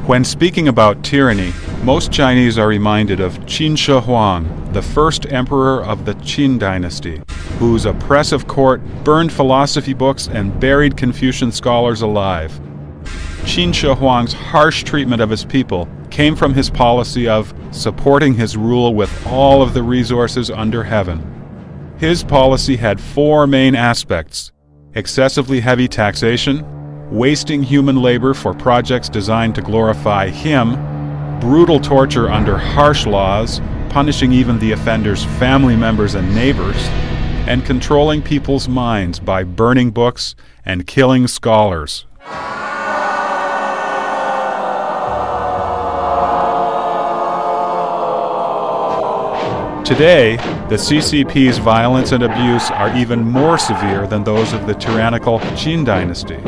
When speaking about tyranny, most Chinese are reminded of Qin Shi Huang, the first emperor of the Qin dynasty, whose oppressive court burned philosophy books and buried Confucian scholars alive. Qin Shi Huang's harsh treatment of his people came from his policy of supporting his rule with all of the resources under heaven. His policy had four main aspects: excessively heavy taxation, wasting human labor for projects designed to glorify him, brutal torture under harsh laws, punishing even the offender's family members and neighbors, and controlling people's minds by burning books and killing scholars. Today, the CCP's violence and abuse are even more severe than those of the tyrannical Qin dynasty.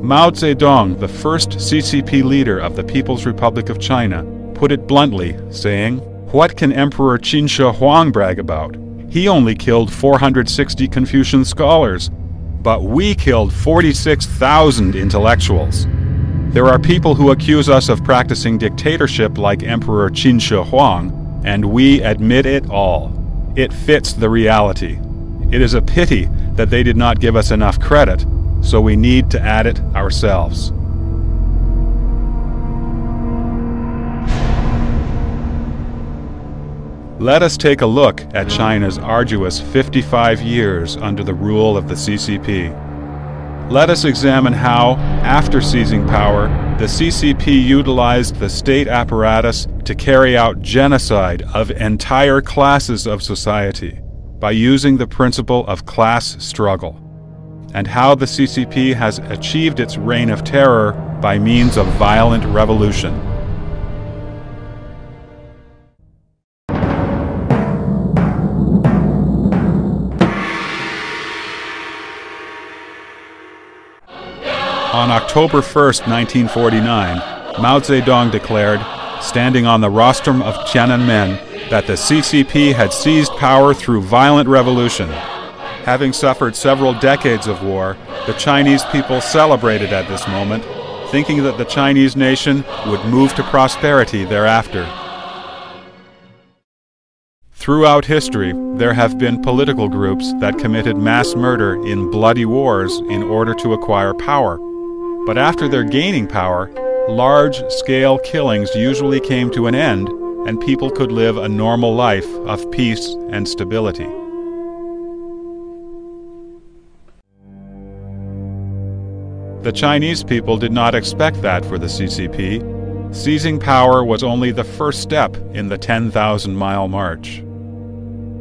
Mao Zedong, the first CCP leader of the People's Republic of China, put it bluntly, saying, "What can Emperor Qin Shi Huang brag about? He only killed 460 Confucian scholars, but we killed 46,000 intellectuals." There are people who accuse us of practicing dictatorship like Emperor Qin Shi Huang, and we admit it all. It fits the reality. It is a pity that they did not give us enough credit, so we need to add it ourselves. Let us take a look at China's arduous 55 years under the rule of the CCP. Let us examine how, after seizing power, the CCP utilized the state apparatus to carry out genocide of entire classes of society by using the principle of class struggle, and how the CCP has achieved its reign of terror by means of violent revolution. On October 1, 1949, Mao Zedong declared, standing on the rostrum of Tiananmen, that the CCP had seized power through violent revolution. Having suffered several decades of war, the Chinese people celebrated at this moment, thinking that the Chinese nation would move to prosperity thereafter. Throughout history, there have been political groups that committed mass murder in bloody wars in order to acquire power. But after their gaining power, large-scale killings usually came to an end, and people could live a normal life of peace and stability. The Chinese people did not expect that for the CCP. Seizing power was only the first step in the 10,000-mile march.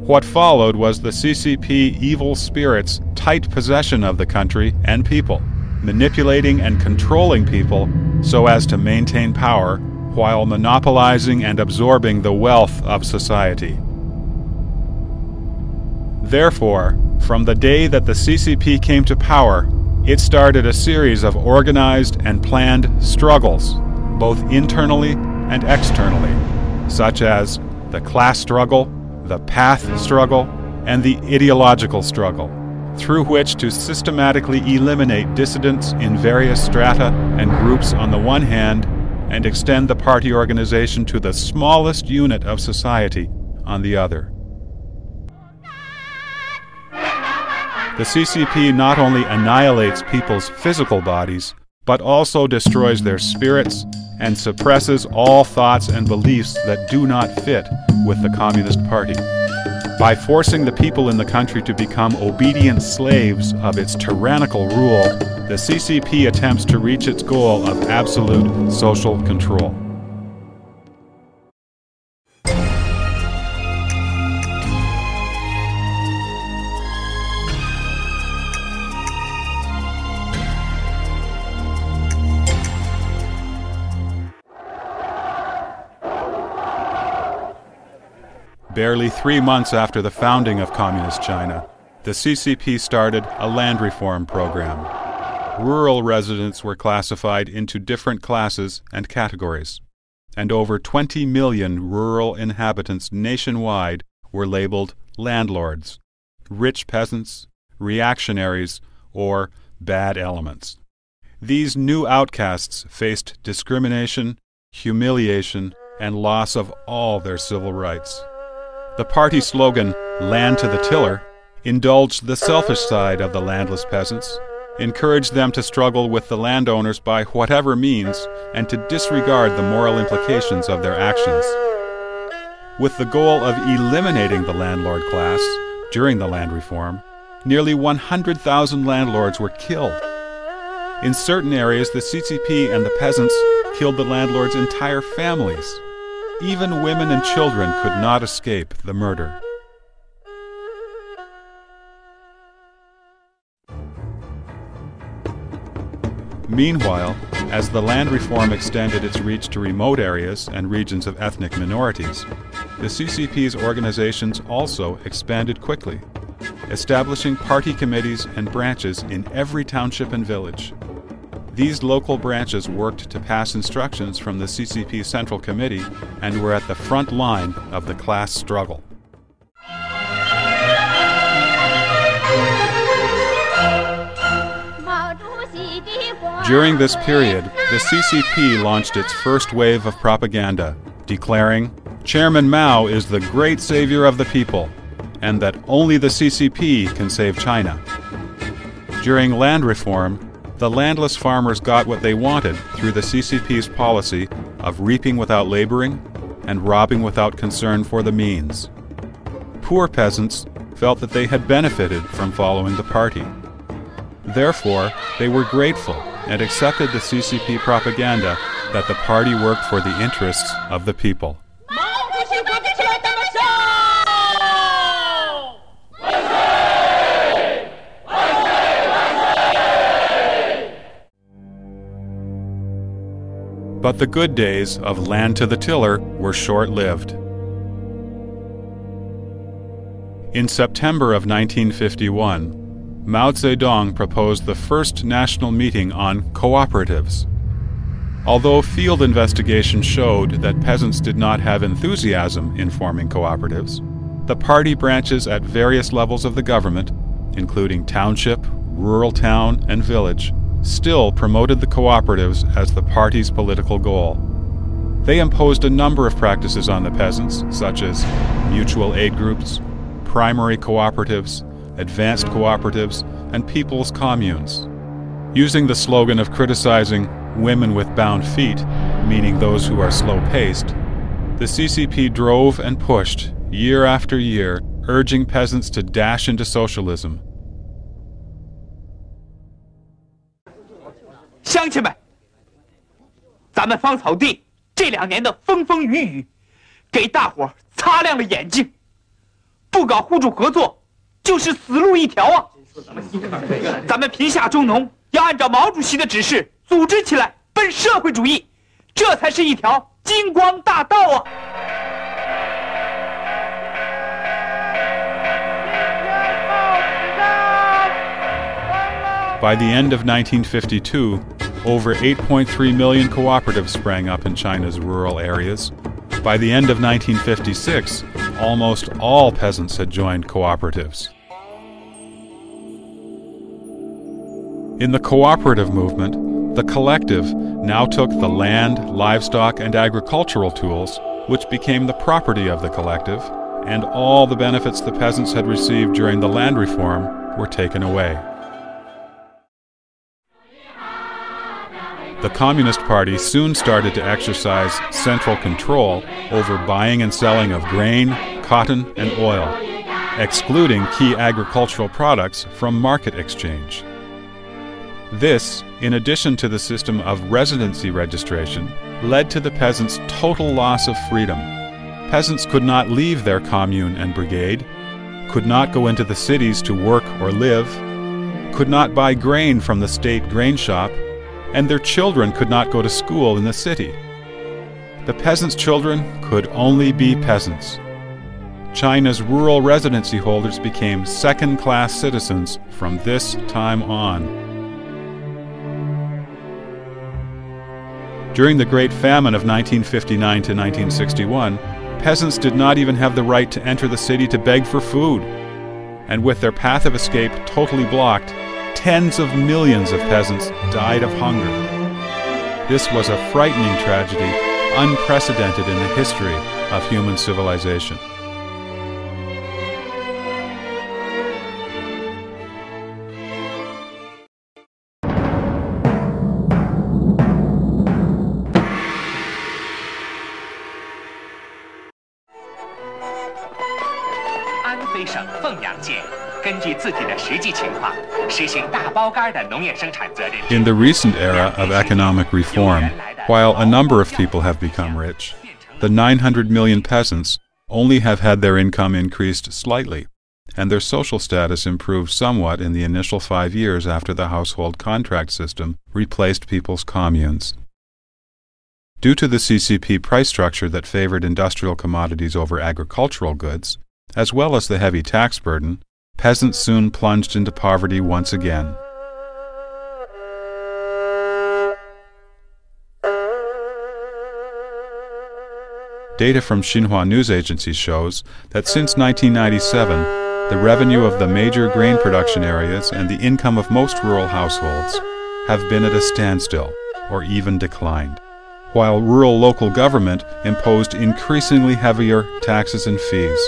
What followed was the CCP evil spirits' tight possession of the country and people, manipulating and controlling people so as to maintain power while monopolizing and absorbing the wealth of society. Therefore, from the day that the CCP came to power, it started a series of organized and planned struggles, both internally and externally, such as the class struggle, the path struggle, and the ideological struggle, through which to systematically eliminate dissidents in various strata and groups on the one hand, and extend the party organization to the smallest unit of society on the other. The CCP not only annihilates people's physical bodies, but also destroys their spirits and suppresses all thoughts and beliefs that do not fit with the Communist Party. By forcing the people in the country to become obedient slaves of its tyrannical rule, the CCP attempts to reach its goal of absolute social control. Barely 3 months after the founding of Communist China, the CCP started a land reform program. Rural residents were classified into different classes and categories, and over 20 million rural inhabitants nationwide were labeled landlords, rich peasants, reactionaries, or bad elements. These new outcasts faced discrimination, humiliation, and loss of all their civil rights. The party slogan, "Land to the Tiller," indulged the selfish side of the landless peasants, encouraged them to struggle with the landowners by whatever means, and to disregard the moral implications of their actions. With the goal of eliminating the landlord class during the land reform, nearly 100,000 landlords were killed. In certain areas, the CCP and the peasants killed the landlords' entire families. Even women and children could not escape the murder. Meanwhile, as the land reform extended its reach to remote areas and regions of ethnic minorities, the CCP's organizations also expanded quickly, establishing party committees and branches in every township and village. These local branches worked to pass instructions from the CCP Central Committee and were at the front line of the class struggle. During this period, the CCP launched its first wave of propaganda, declaring, "Chairman Mao is the great savior of the people, and that only the CCP can save China." During land reform, the landless farmers got what they wanted through the CCP's policy of reaping without laboring and robbing without concern for the means. Poor peasants felt that they had benefited from following the party. Therefore, they were grateful and accepted the CCP propaganda that the party worked for the interests of the people. But the good days of land to the tiller were short-lived. In September of 1951, Mao Zedong proposed the first national meeting on cooperatives. Although field investigation showed that peasants did not have enthusiasm in forming cooperatives, the party branches at various levels of the government, including township, rural town, and village, still promoted the cooperatives as the party's political goal. They imposed a number of practices on the peasants, such as mutual aid groups, primary cooperatives, advanced cooperatives, and people's communes. Using the slogan of criticizing women with bound feet, meaning those who are slow-paced, the CCP drove and pushed, year after year, urging peasants to dash into socialism. 乡亲们，咱们芳草地这2年的风风雨雨，给大伙儿擦亮了眼睛。不搞互助合作，就是死路一条啊！咱们贫下中农要按照毛主席的指示组织起来，奔社会主义，这才是一条金光大道啊！ By the end of 1952, over 8.3 million cooperatives sprang up in China's rural areas. By the end of 1956, almost all peasants had joined cooperatives. In the cooperative movement, the collective now took the land, livestock, and agricultural tools, which became the property of the collective, and all the benefits the peasants had received during the land reform were taken away. The Communist Party soon started to exercise central control over buying and selling of grain, cotton, and oil, excluding key agricultural products from market exchange. This, in addition to the system of residency registration, led to the peasants' total loss of freedom. Peasants could not leave their commune and brigade, could not go into the cities to work or live, could not buy grain from the state grain shop, and their children could not go to school in the city. The peasants' children could only be peasants. China's rural residency holders became second-class citizens from this time on. During the Great Famine of 1959 to 1961, peasants did not even have the right to enter the city to beg for food. And with their path of escape totally blocked, tens of millions of peasants died of hunger. This was a frightening tragedy, unprecedented in the history of human civilization. In the recent era of economic reform, while a number of people have become rich, the 900 million peasants only have had their income increased slightly, and their social status improved somewhat in the initial 5 years after the household contract system replaced people's communes. Due to the CCP price structure that favored industrial commodities over agricultural goods, as well as the heavy tax burden, peasants soon plunged into poverty once again. Data from Xinhua news agency shows that since 1997, the revenue of the major grain production areas and the income of most rural households have been at a standstill or even declined, while rural local government imposed increasingly heavier taxes and fees.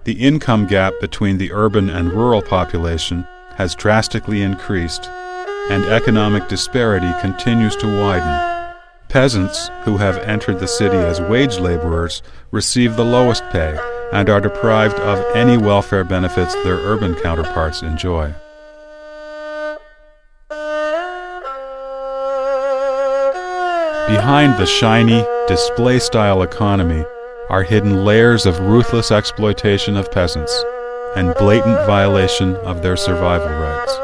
The income gap between the urban and rural population has drastically increased, and economic disparity continues to widen. Peasants who have entered the city as wage laborers receive the lowest pay and are deprived of any welfare benefits their urban counterparts enjoy. Behind the shiny, display-style economy are hidden layers of ruthless exploitation of peasants and blatant violation of their survival rights.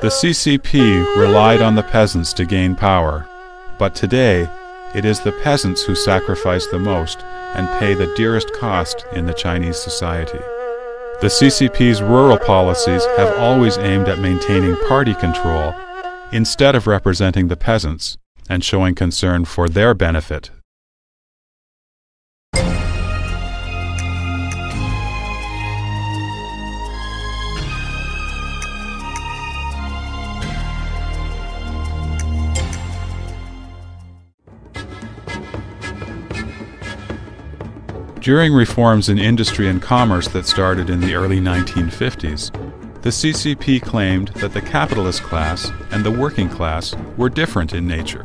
The CCP relied on the peasants to gain power, but today it is the peasants who sacrifice the most and pay the dearest cost in the Chinese society. The CCP's rural policies have always aimed at maintaining party control instead of representing the peasants and showing concern for their benefit. During reforms in industry and commerce that started in the early 1950s, the CCP claimed that the capitalist class and the working class were different in nature.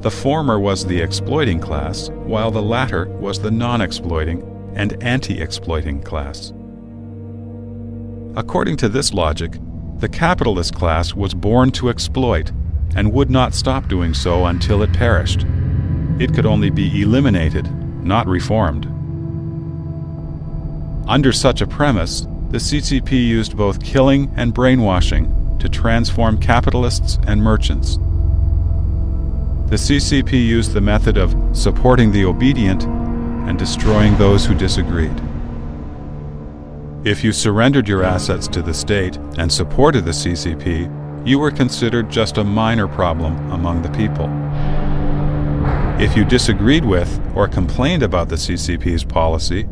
The former was the exploiting class, while the latter was the non-exploiting and anti-exploiting class. According to this logic, the capitalist class was born to exploit and would not stop doing so until it perished. It could only be eliminated, not reformed. Under such a premise, the CCP used both killing and brainwashing to transform capitalists and merchants. The CCP used the method of supporting the obedient and destroying those who disagreed. If you surrendered your assets to the state and supported the CCP, you were considered just a minor problem among the people. If you disagreed with or complained about the CCP's policy,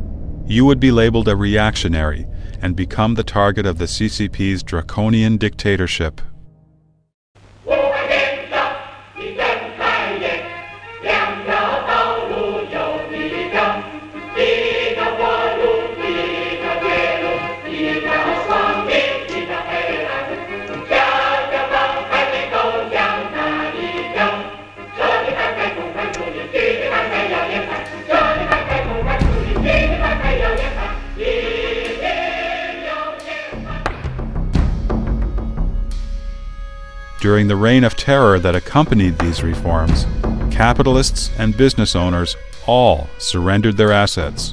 you would be labeled a reactionary and become the target of the CCP's draconian dictatorship. During the reign of terror that accompanied these reforms, capitalists and business owners all surrendered their assets.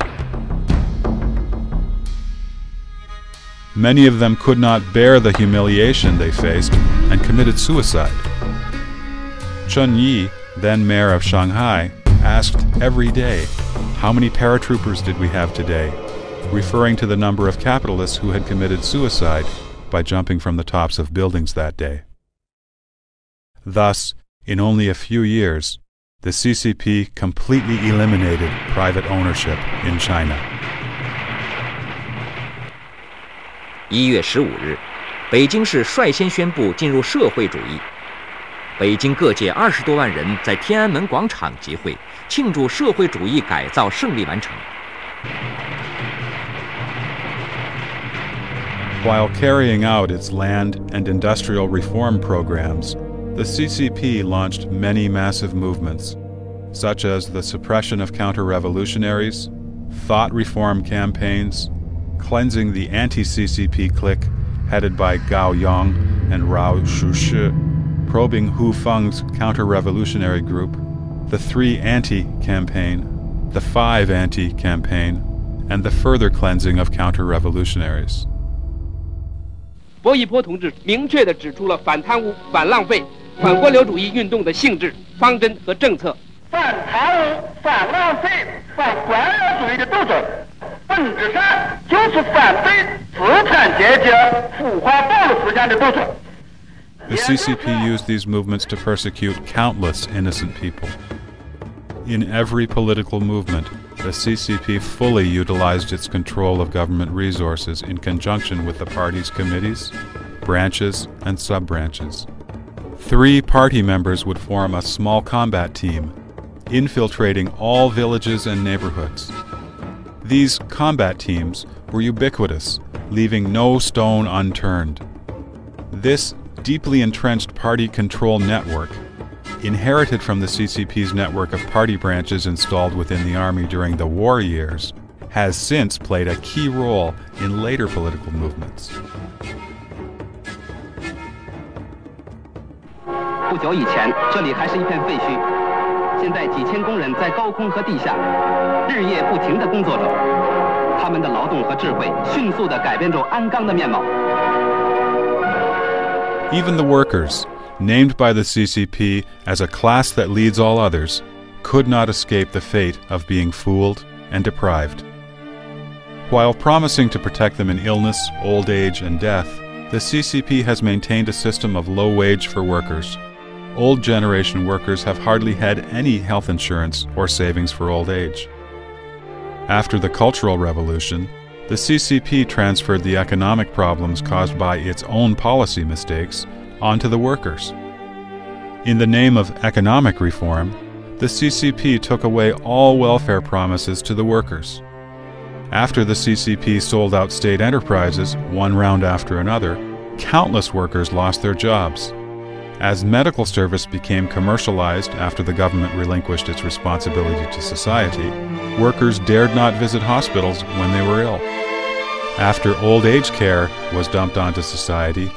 Many of them could not bear the humiliation they faced and committed suicide. Chen Yi, then mayor of Shanghai, asked every day, "How many paratroopers did we have today?" referring to the number of capitalists who had committed suicide by jumping from the tops of buildings that day. Thus, in only a few years, the CCP completely eliminated private ownership in China. 1月15日，北京市率先宣布进入社会主义。北京各界20多万人在天安门广场集会，庆祝社会主义改造胜利完成。 While carrying out its land and industrial reform programs, the CCP launched many massive movements, such as the suppression of counter-revolutionaries, thought reform campaigns, cleansing the anti-CCP clique headed by Gao Yong and Rao Shushi, probing Hu Feng's counter-revolutionary group, the 3 Anti-campaign, the 5 Anti-campaign, and the further cleansing of counter-revolutionaries. 薄一波同志明确地指出了反贪污、反浪费、反官僚主义运动的性质、方针和政策。反贪污、反浪费、反官僚主义的斗争，本质上就是反对资产阶级腐化暴露思想的斗争。 The CCP used these movements to persecute countless innocent people. In every political movement, the CCP fully utilized its control of government resources in conjunction with the party's committees, branches, and sub-branches. 3 party members would form a small combat team, infiltrating all villages and neighborhoods. These combat teams were ubiquitous, leaving no stone unturned. This deeply entrenched party control network, inherited from the CCP's network of party branches installed within the army during the war years, has since played a key role in later political movements. 不久以前，这里还是一片废墟，现在几千工人在高空和地下日夜不停地工作着，他们的劳动和智慧迅速地改变着鞍钢的面貌。 Even the workers, named by the CCP as a class that leads all others, could not escape the fate of being fooled and deprived. While promising to protect them in illness, old age, and death, the CCP has maintained a system of low wage for workers. Old generation workers have hardly had any health insurance or savings for old age. After the Cultural Revolution, the CCP transferred the economic problems caused by its own policy mistakes onto the workers. In the name of economic reform, the CCP took away all welfare promises to the workers. After the CCP sold out state enterprises, one round after another, countless workers lost their jobs. As medical service became commercialized after the government relinquished its responsibility to society, workers dared not visit hospitals when they were ill. After old age care was dumped onto society,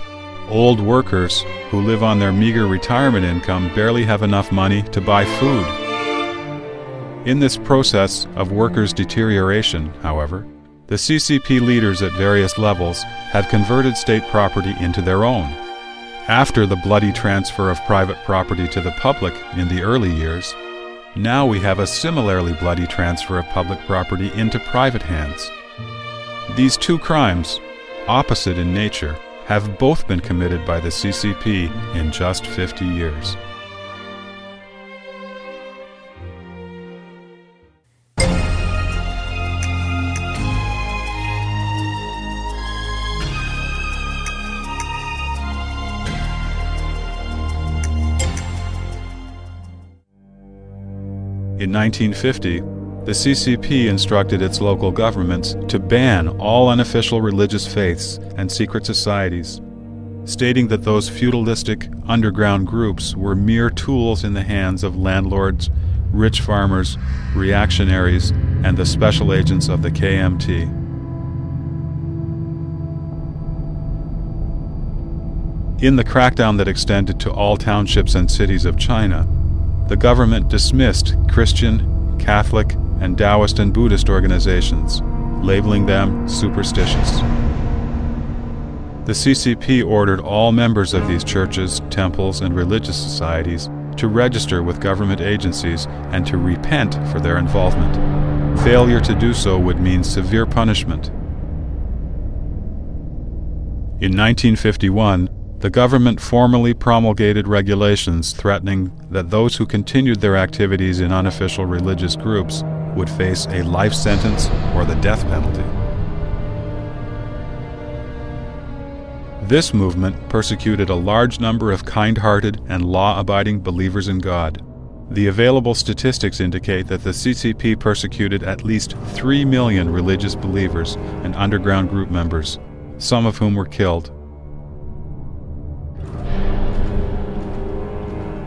old workers who live on their meager retirement income barely have enough money to buy food. In this process of workers' deterioration, however, the CCP leaders at various levels have converted state property into their own. After the bloody transfer of private property to the public in the early years, now we have a similarly bloody transfer of public property into private hands. These 2 crimes, opposite in nature, have both been committed by the CCP in just 50 years. In 1950, the CCP instructed its local governments to ban all unofficial religious faiths and secret societies, stating that those feudalistic underground groups were mere tools in the hands of landlords, rich farmers, reactionaries, and the special agents of the KMT. In the crackdown that extended to all townships and cities of China, the government dismissed Christian, Catholic, and Taoist and Buddhist organizations, labeling them superstitious. The CCP ordered all members of these churches, temples, and religious societies to register with government agencies and to repent for their involvement. Failure to do so would mean severe punishment. In 1951, The government formally promulgated regulations threatening that those who continued their activities in unofficial religious groups would face a life sentence or the death penalty. This movement persecuted a large number of kind-hearted and law-abiding believers in God. The available statistics indicate that the CCP persecuted at least 3 million religious believers and underground group members, some of whom were killed.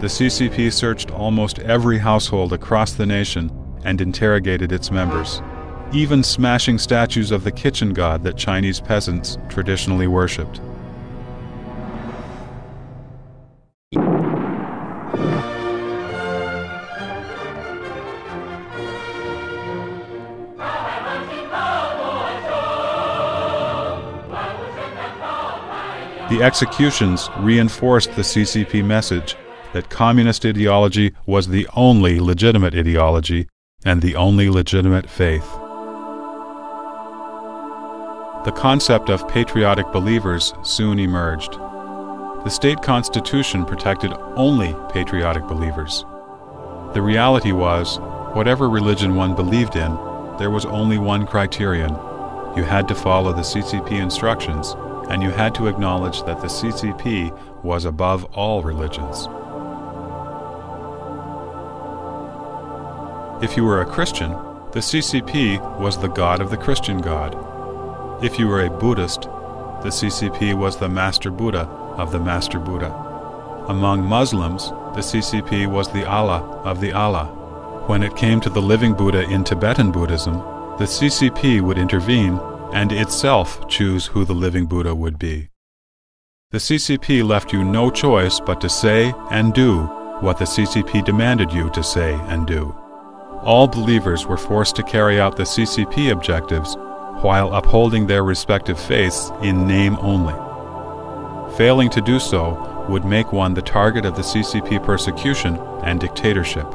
The CCP searched almost every household across the nation and interrogated its members, even smashing statues of the kitchen god that Chinese peasants traditionally worshipped. The executions reinforced the CCP message that communist ideology was the only legitimate ideology and the only legitimate faith. The concept of patriotic believers soon emerged. The state constitution protected only patriotic believers. The reality was, whatever religion one believed in, there was only one criterion. You had to follow the CCP instructions, and you had to acknowledge that the CCP was above all religions. If you were a Christian, the CCP was the god of the Christian God. If you were a Buddhist, the CCP was the Master Buddha of the Master Buddha. Among Muslims, the CCP was the Allah of the Allah. When it came to the living Buddha in Tibetan Buddhism, the CCP would intervene and itself choose who the living Buddha would be. The CCP left you no choice but to say and do what the CCP demanded you to say and do. All believers were forced to carry out the CCP objectives while upholding their respective faiths in name only. Failing to do so would make one the target of the CCP persecution and dictatorship.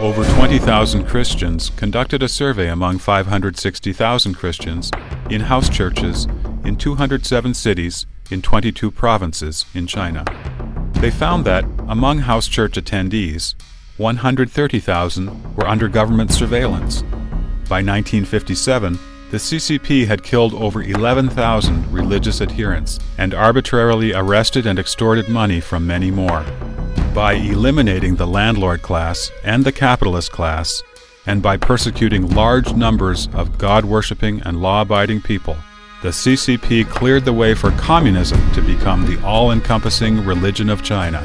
Over 20,000 Christians conducted a survey among 560,000 Christians in house churches in 207 cities in 22 provinces in China. They found that, among house church attendees, 130,000 were under government surveillance. By 1957, the CCP had killed over 11,000 religious adherents and arbitrarily arrested and extorted money from many more. By eliminating the landlord class and the capitalist class, and by persecuting large numbers of God-worshipping and law-abiding people, the CCP cleared the way for communism to become the all-encompassing religion of China.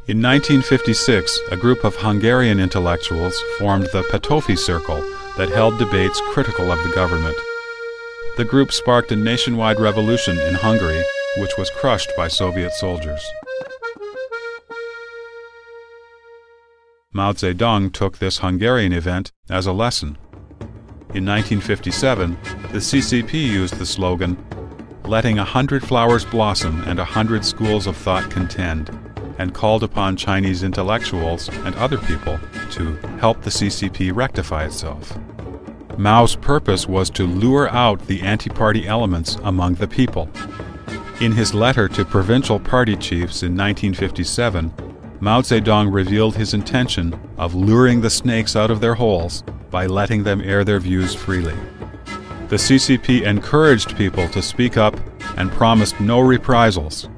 In 1956, a group of Hungarian intellectuals formed the Petőfi Circle that held debates critical of the government. The group sparked a nationwide revolution in Hungary, which was crushed by Soviet soldiers. Mao Zedong took this Hungarian event as a lesson. In 1957, the CCP used the slogan, "Letting 100 flowers blossom and 100 schools of thought contend," and called upon Chinese intellectuals and other people to help the CCP rectify itself. Mao's purpose was to lure out the anti-party elements among the people. In his letter to provincial party chiefs in 1957, Mao Zedong revealed his intention of luring the snakes out of their holes by letting them air their views freely. The CCP encouraged people to speak up and promised no reprisals.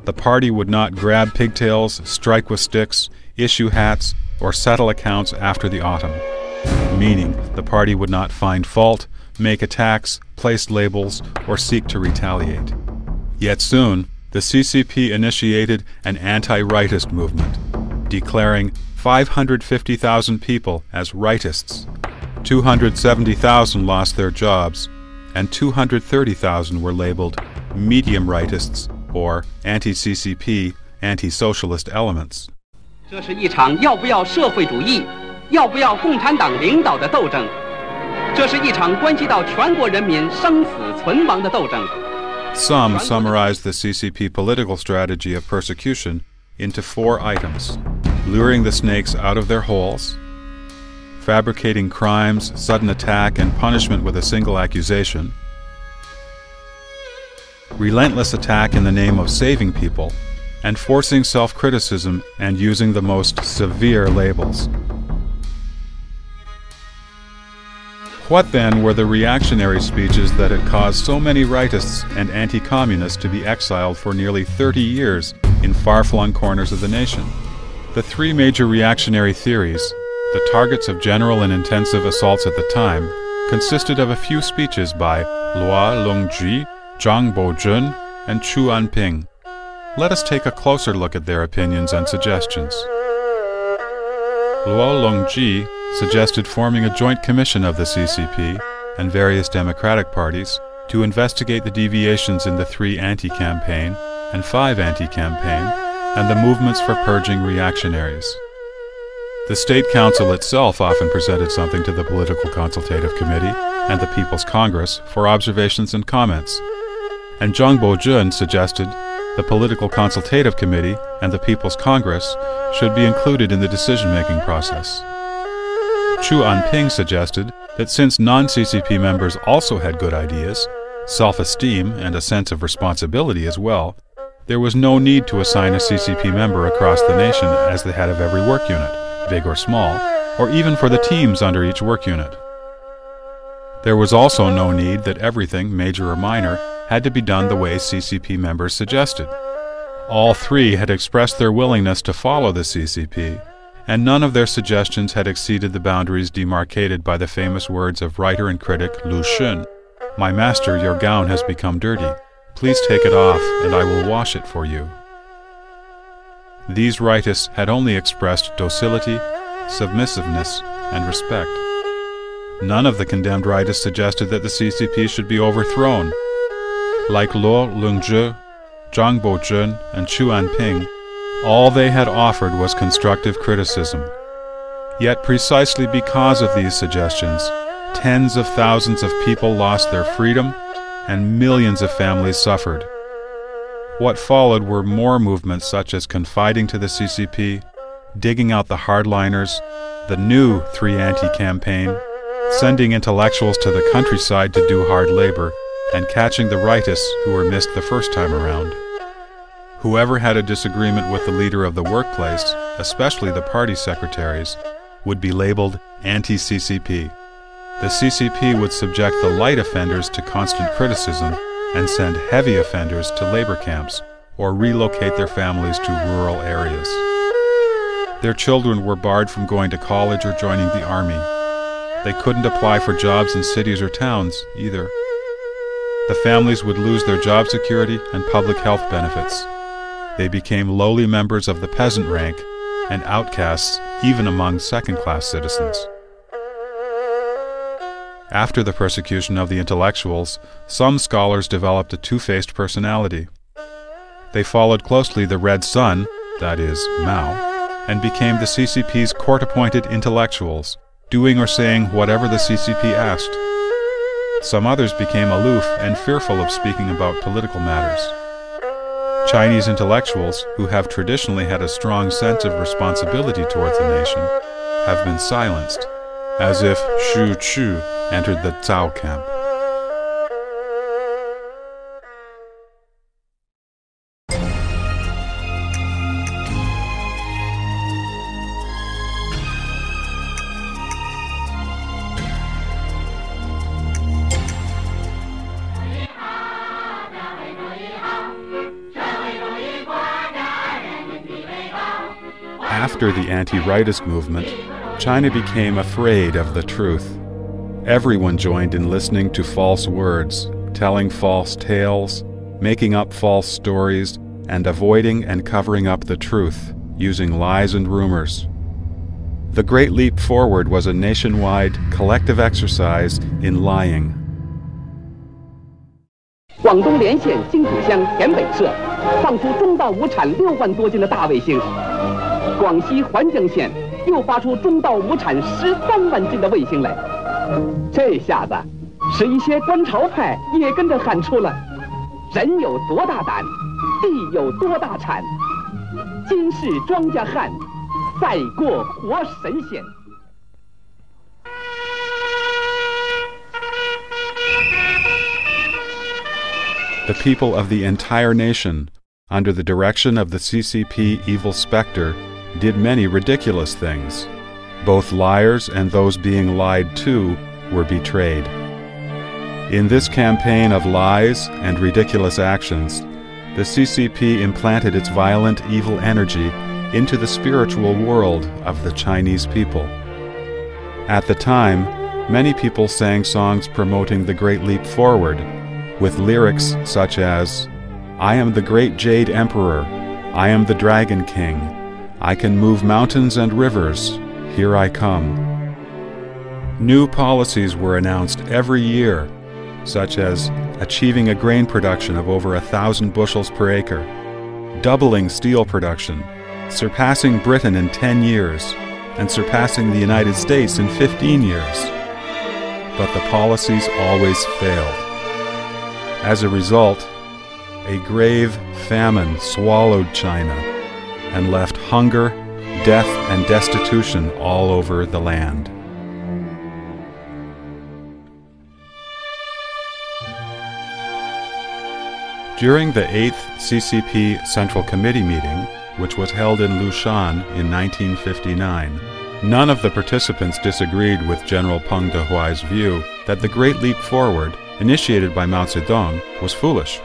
The party would not grab pigtails, strike with sticks, issue hats, or settle accounts after the autumn, meaning the party would not find fault, make attacks, place labels, or seek to retaliate. Yet soon, the CCP initiated an anti-rightist movement, declaring 550,000 people as rightists. 270,000 lost their jobs, and 230,000 were labeled medium rightists or anti-CCP, anti-socialist elements. 这是一场要不要社会主义，要不要共产党领导的斗争。这是一场关系到全国人民生死存亡的斗争。Some summarize the CCP political strategy of persecution into 4 items: luring the snakes out of their holes, fabricating crimes, sudden attack, and punishment with a single accusation, relentless attack in the name of saving people, and forcing self-criticism and using the most severe labels. What then were the reactionary speeches that had caused so many rightists and anti-communists to be exiled for nearly 30 years in far-flung corners of the nation? The 3 major reactionary theories, the targets of general and intensive assaults at the time, consisted of a few speeches by Luo Longji, Zhang Bojun, and Chu Anping. Let us take a closer look at their opinions and suggestions. Luo Longji suggested forming a joint commission of the CCP and various democratic parties to investigate the deviations in the 3 anti-campaign and 5 anti-campaign and the movements for purging reactionaries. The State Council itself often presented something to the Political Consultative Committee and the People's Congress for observations and comments, and Zhang Bojun suggested the Political Consultative Committee and the People's Congress should be included in the decision-making process. Chu Anping suggested that since non-CCP members also had good ideas, self-esteem, and a sense of responsibility as well, there was no need to assign a CCP member across the nation as the head of every work unit, big or small, or even for the teams under each work unit. There was also no need that everything, major or minor, had to be done the way CCP members suggested. All 3 had expressed their willingness to follow the CCP, and none of their suggestions had exceeded the boundaries demarcated by the famous words of writer and critic Lu Xun, "My master, your gown has become dirty. Please take it off, and I will wash it for you." These rightists had only expressed docility, submissiveness, and respect. None of the condemned rightists suggested that the CCP should be overthrown. Like Luo Longji, Zhang Bojun, and Chu Anping, all they had offered was constructive criticism. Yet precisely because of these suggestions, tens of thousands of people lost their freedom and millions of families suffered. What followed were more movements such as confiding to the CCP, digging out the hardliners, the new 3 anti-campaign, sending intellectuals to the countryside to do hard labor, and catching the rightists who were missed the first time around. Whoever had a disagreement with the leader of the workplace, especially the party secretaries, would be labeled anti-CCP. The CCP would subject the light offenders to constant criticism and send heavy offenders to labor camps or relocate their families to rural areas. Their children were barred from going to college or joining the army. They couldn't apply for jobs in cities or towns either. The families would lose their job security and public health benefits. They became lowly members of the peasant rank and outcasts even among second-class citizens. After the persecution of the intellectuals, some scholars developed a two-faced personality. They followed closely the Red Sun, that is, Mao, and became the CCP's court-appointed intellectuals, doing or saying whatever the CCP asked. Some others became aloof and fearful of speaking about political matters. Chinese intellectuals, who have traditionally had a strong sense of responsibility towards the nation, have been silenced, as if Xu Chu entered the Zhao camp. After the anti-rightist movement, China became afraid of the truth. Everyone joined in listening to false words, telling false tales, making up false stories, and avoiding and covering up the truth, using lies and rumors. The Great Leap Forward was a nationwide, collective exercise in lying. 广东连县新浦乡田北社放出中到无产6万多斤的大卫星。广西环江县又发出中稻亩产13万斤的卫星来。这下子，使一些观潮派也跟着喊出了：“人有多大胆，地有多大产，今世庄稼汉，赛过活神仙。” The people of the entire nation, under the direction of the CCP evil spectre, did many ridiculous things. Both liars and those being lied to were betrayed. In this campaign of lies and ridiculous actions, the CCP implanted its violent evil energy into the spiritual world of the Chinese people. At the time, many people sang songs promoting the Great Leap Forward, with lyrics such as, "I am the great Jade Emperor, I am the Dragon King, I can move mountains and rivers, here I come." New policies were announced every year, such as achieving a grain production of over 1,000 bushels per acre, doubling steel production, surpassing Britain in 10 years, and surpassing the United States in 15 years. But the policies always failed. As a result, a grave famine swallowed China and left hunger, death, and destitution all over the land. During the 8th CCP Central Committee meeting, which was held in Lushan in 1959, none of the participants disagreed with General Peng Dehuai's view that the Great Leap Forward, initiated by Mao Zedong, was foolish.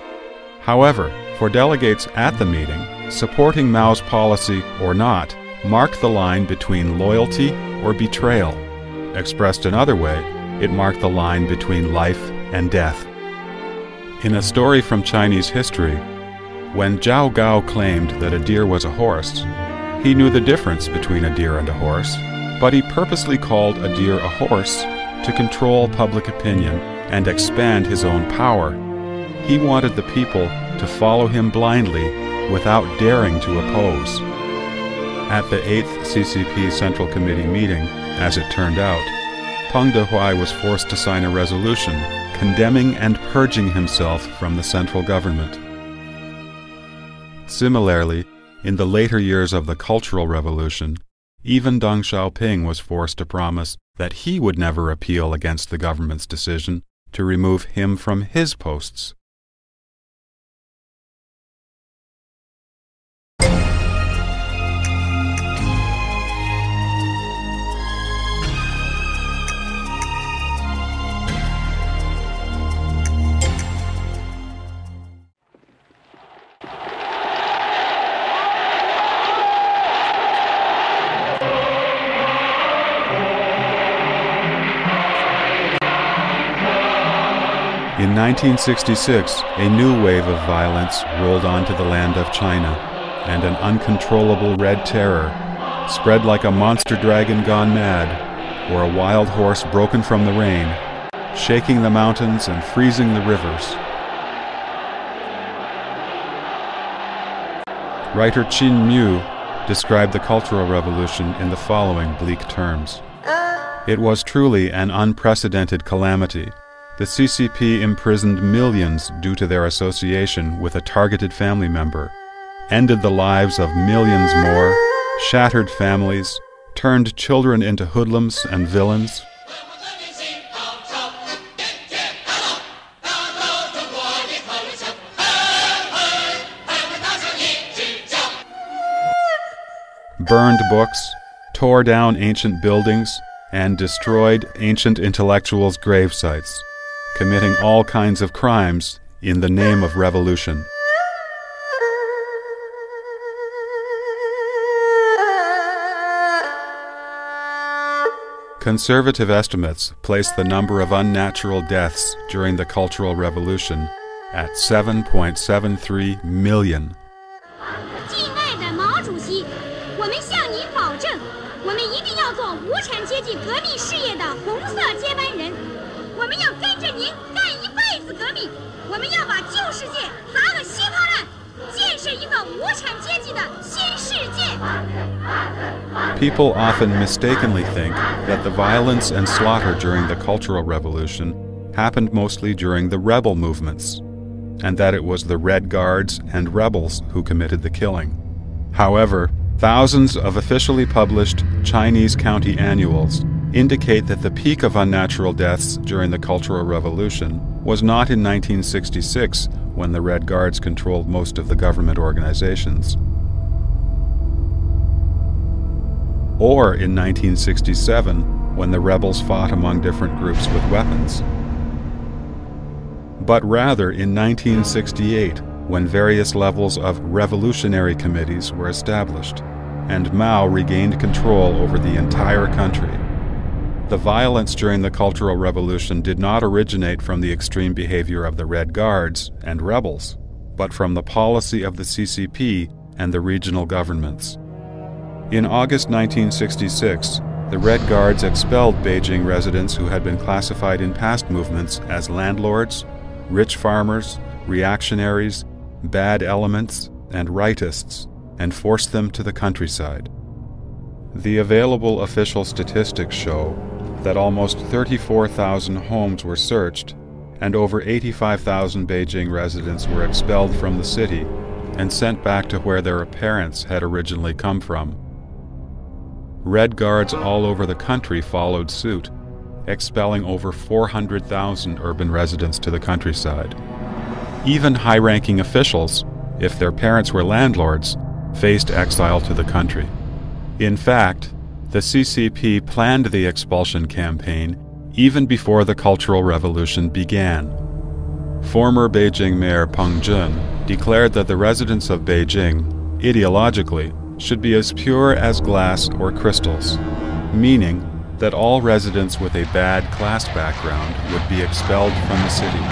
However, for delegates at the meeting, supporting Mao's policy or not marked the line between loyalty or betrayal. Expressed another way, it marked the line between life and death. In a story from Chinese history, when Zhao Gao claimed that a deer was a horse, he knew the difference between a deer and a horse, but he purposely called a deer a horse to control public opinion and expand his own power. He wanted the people to follow him blindly without daring to oppose. At the 8th CCP Central Committee meeting, as it turned out, Peng Dehuai was forced to sign a resolution condemning and purging himself from the central government. Similarly, in the later years of the Cultural Revolution, even Deng Xiaoping was forced to promise that he would never appeal against the government's decision to remove him from his posts. In 1966, a new wave of violence rolled onto the land of China, and an uncontrollable red terror spread like a monster dragon gone mad, or a wild horse broken from the rain, shaking the mountains and freezing the rivers. Writer Qin Mu described the Cultural Revolution in the following bleak terms. It was truly an unprecedented calamity. The CCP imprisoned millions due to their association with a targeted family member, ended the lives of millions more, shattered families, turned children into hoodlums and villains. Burned books, tore down ancient buildings, and destroyed ancient intellectuals' grave sites, committing all kinds of crimes in the name of revolution. Conservative estimates place the number of unnatural deaths during the Cultural Revolution at 7.73 million. 敬爱的毛主席，我们向您保证，我们一定要做无产阶级革命事业的红色接班人。我们要跟着您干一辈子革命，我们要把旧世界砸个稀巴烂，建设一个无产阶级的新世界。People often mistakenly think that the violence and slaughter during the Cultural Revolution happened mostly during the rebel movements, and that it was the Red Guards and rebels who committed the killing. However, thousands of officially published Chinese county annuals indicate that the peak of unnatural deaths during the Cultural Revolution was not in 1966, when the Red Guards controlled most of the government organizations, or in 1967, when the rebels fought among different groups with weapons, but rather in 1968, when various levels of revolutionary committees were established, and Mao regained control over the entire country. The violence during the Cultural Revolution did not originate from the extreme behavior of the Red Guards and rebels, but from the policy of the CCP and the regional governments. In August 1966, the Red Guards expelled Beijing residents who had been classified in past movements as landlords, rich farmers, reactionaries, bad elements, and rightists, and forced them to the countryside. The available official statistics show that almost 34,000 homes were searched, and over 85,000 Beijing residents were expelled from the city and sent back to where their parents had originally come from. Red Guards all over the country followed suit, expelling over 400,000 urban residents to the countryside. Even high-ranking officials, if their parents were landlords, faced exile to the country. In fact, the CCP planned the expulsion campaign even before the Cultural Revolution began. Former Beijing Mayor Peng Jun declared that the residents of Beijing, ideologically, should be as pure as glass or crystals, meaning that all residents with a bad class background would be expelled from the city.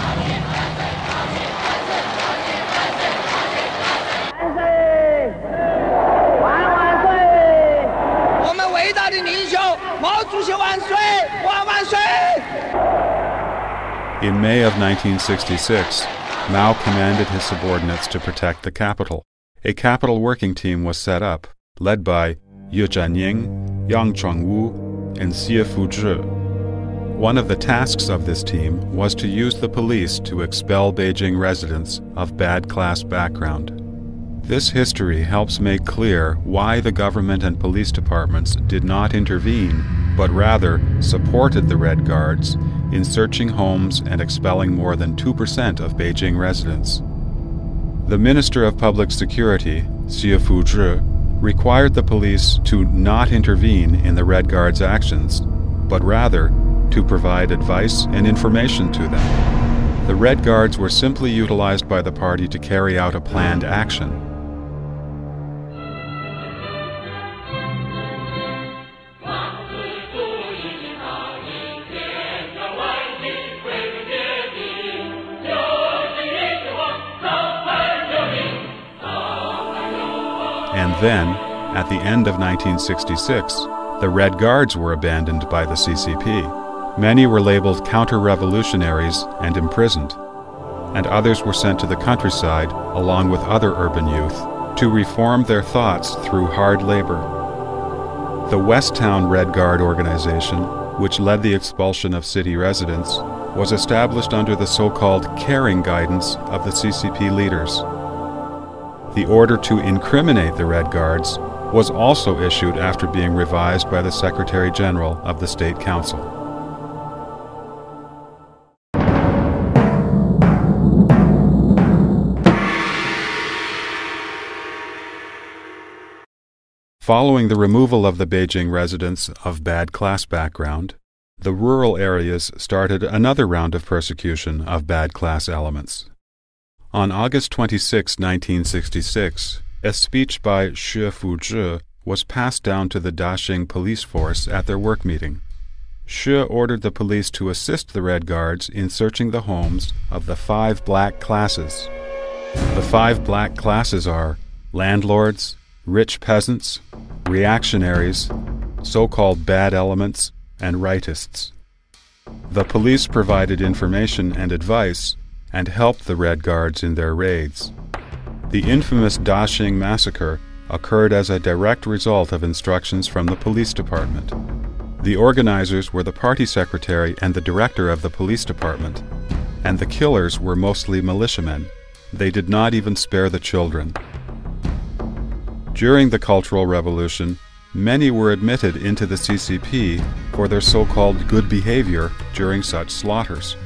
In May of 1966, Mao commanded his subordinates to protect the capital. A capital working team was set up, led by Ye Jianying, Yang Chongwu, and Xie Fuzhi. One of the tasks of this team was to use the police to expel Beijing residents of bad class background. This history helps make clear why the government and police departments did not intervene, but rather supported the Red Guards in searching homes and expelling more than 2% of Beijing residents. The Minister of Public Security, Xie Fuzhi, required the police to not intervene in the Red Guards' actions, but rather to provide advice and information to them. The Red Guards were simply utilized by the party to carry out a planned action. And then, at the end of 1966, the Red Guards were abandoned by the CCP. Many were labeled counter-revolutionaries and imprisoned, and others were sent to the countryside along with other urban youth to reform their thoughts through hard labor. The Westtown Red Guard organization, which led the expulsion of city residents, was established under the so-called caring guidance of the CCP leaders. The order to incriminate the Red Guards was also issued after being revised by the Secretary General of the State Council. Following the removal of the Beijing residents of bad class background, the rural areas started another round of persecution of bad class elements. On August 26, 1966, a speech by Xie Fuzhi was passed down to the Daxing police force at their work meeting. Xie ordered the police to assist the Red Guards in searching the homes of the 5 black classes. The 5 black classes are landlords, rich peasants, reactionaries, so-called bad elements, and rightists. The police provided information and advice and helped the Red Guards in their raids. The infamous Daxing massacre occurred as a direct result of instructions from the police department. The organizers were the party secretary and the director of the police department, and the killers were mostly militiamen. They did not even spare the children. During the Cultural Revolution, many were admitted into the CCP for their so-called good behavior during such slaughters.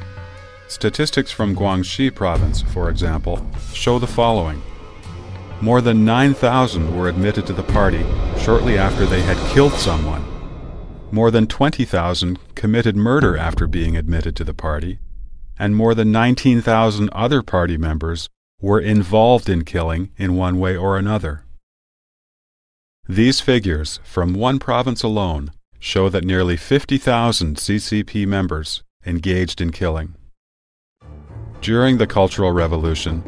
Statistics from Guangxi province, for example, show the following. More than 9,000 were admitted to the party shortly after they had killed someone. More than 20,000 committed murder after being admitted to the party, and more than 19,000 other party members were involved in killing in one way or another. These figures, from one province alone, show that nearly 50,000 CCP members engaged in killing. During the Cultural Revolution,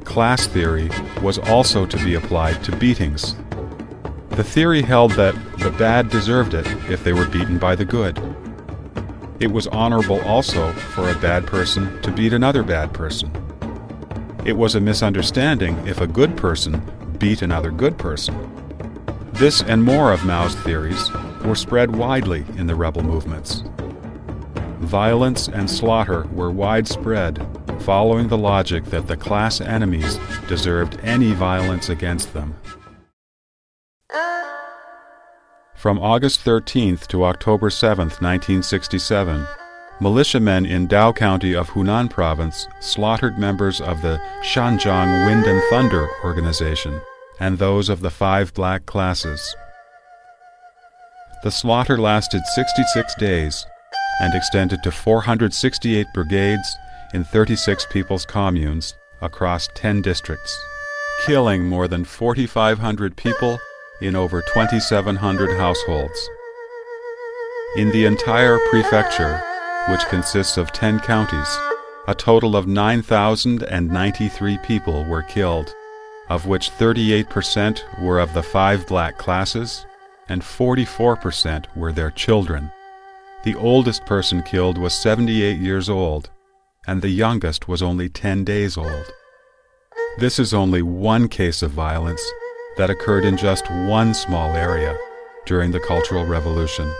class theory was also to be applied to beatings. The theory held that the bad deserved it if they were beaten by the good. It was honorable also for a bad person to beat another bad person. It was a misunderstanding if a good person beat another good person. This and more of Mao's theories were spread widely in the rebel movements. Violence and slaughter were widespread, following the logic that the class enemies deserved any violence against them. From August 13th to October 7th, 1967, militiamen in Dao County of Hunan Province slaughtered members of the Shanjiang Wind and Thunder organization and those of the 5 black classes. The slaughter lasted 66 days and extended to 468 brigades in 36 people's communes across 10 districts, killing more than 4,500 people in over 2,700 households. In the entire prefecture, which consists of 10 counties, a total of 9,093 people were killed, of which 38% were of the 5 black classes and 44% were their children. The oldest person killed was 78 years old, and the youngest was only 10 days old. This is only one case of violence that occurred in just one small area during the Cultural Revolution.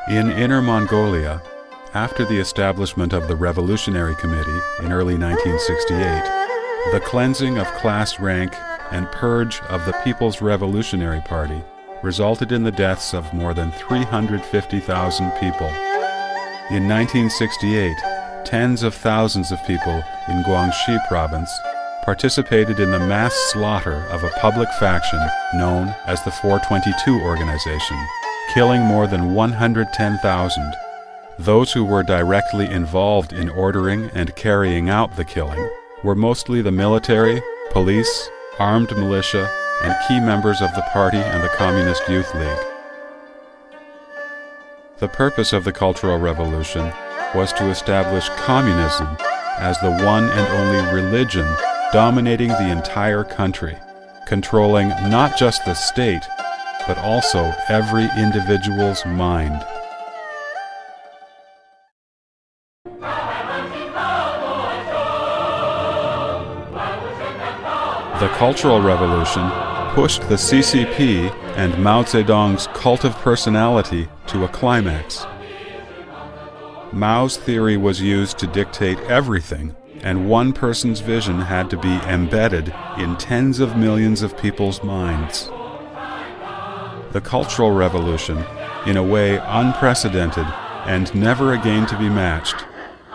In Inner Mongolia, after the establishment of the Revolutionary Committee in early 1968, the cleansing of class rank and purge of the People's Revolutionary Party resulted in the deaths of more than 350,000 people. In 1968, tens of thousands of people in Guangxi province participated in the mass slaughter of a public faction known as the 422 organization, killing more than 110,000. Those who were directly involved in ordering and carrying out the killing were mostly the military, police, armed militia, and key members of the party and the Communist Youth League. The purpose of the Cultural Revolution was to establish communism as the one and only religion dominating the entire country, controlling not just the state, but also every individual's mind. The Cultural Revolution pushed the CCP and Mao Zedong's cult of personality to a climax. Mao's theory was used to dictate everything, and one person's vision had to be embedded in tens of millions of people's minds. The Cultural Revolution, in a way unprecedented and never again to be matched,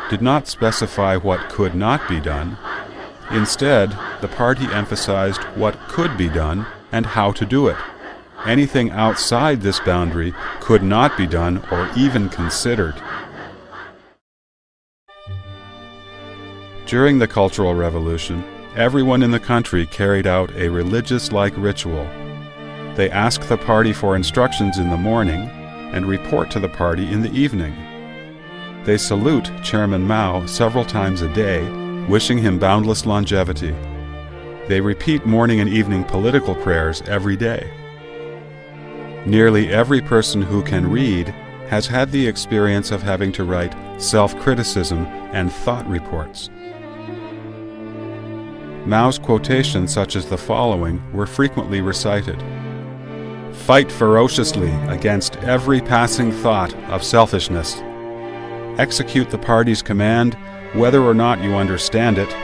did not specify what could not be done. Instead, the party emphasized what could be done and how to do it. Anything outside this boundary could not be done or even considered. During the Cultural Revolution, everyone in the country carried out a religious-like ritual. They ask the party for instructions in the morning and report to the party in the evening. They salute Chairman Mao several times a day, wishing him boundless longevity. They repeat morning and evening political prayers every day. Nearly every person who can read has had the experience of having to write self-criticism and thought reports. Mao's quotations such as the following were frequently recited. Fight ferociously against every passing thought of selfishness. Execute the party's command whether or not you understand it.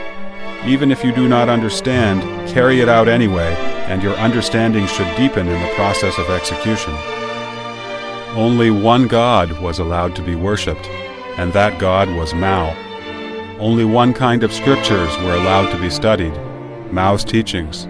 Even if you do not understand, carry it out anyway, and your understanding should deepen in the process of execution. Only one God was allowed to be worshipped, and that God was Mao. Only one kind of scriptures were allowed to be studied, Mao's teachings.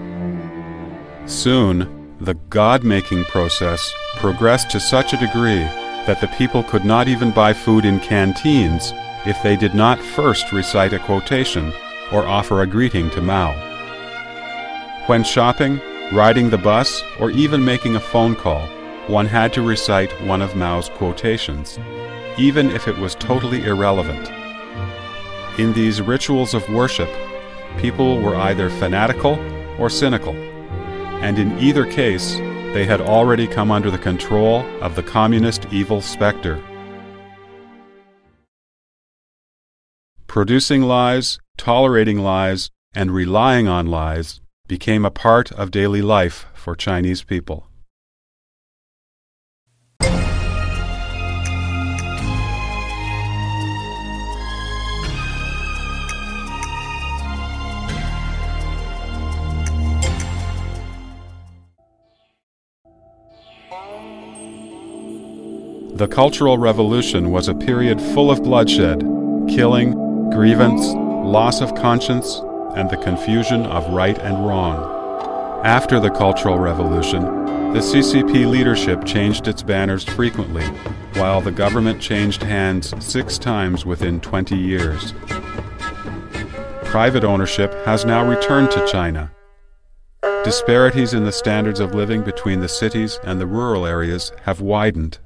Soon, the God-making process progressed to such a degree that the people could not even buy food in canteens if they did not first recite a quotation or offer a greeting to Mao. When shopping, riding the bus, or even making a phone call, one had to recite one of Mao's quotations, even if it was totally irrelevant. In these rituals of worship, people were either fanatical or cynical, and in either case, they had already come under the control of the communist evil specter. Producing lies, tolerating lies, and relying on lies became a part of daily life for Chinese people. The Cultural Revolution was a period full of bloodshed, killing, grievance, loss of conscience, and the confusion of right and wrong. After the Cultural Revolution, the CCP leadership changed its banners frequently, while the government changed hands 6 times within 20 years. Private ownership has now returned to China. Disparities in the standards of living between the cities and the rural areas have widened.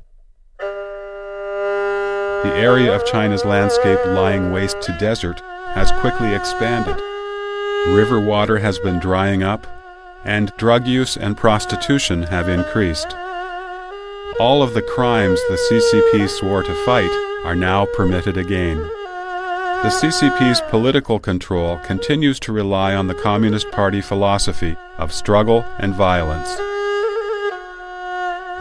The area of China's landscape lying waste to desert has quickly expanded. River water has been drying up, and drug use and prostitution have increased. All of the crimes the CCP swore to fight are now permitted again. The CCP's political control continues to rely on the Communist Party philosophy of struggle and violence.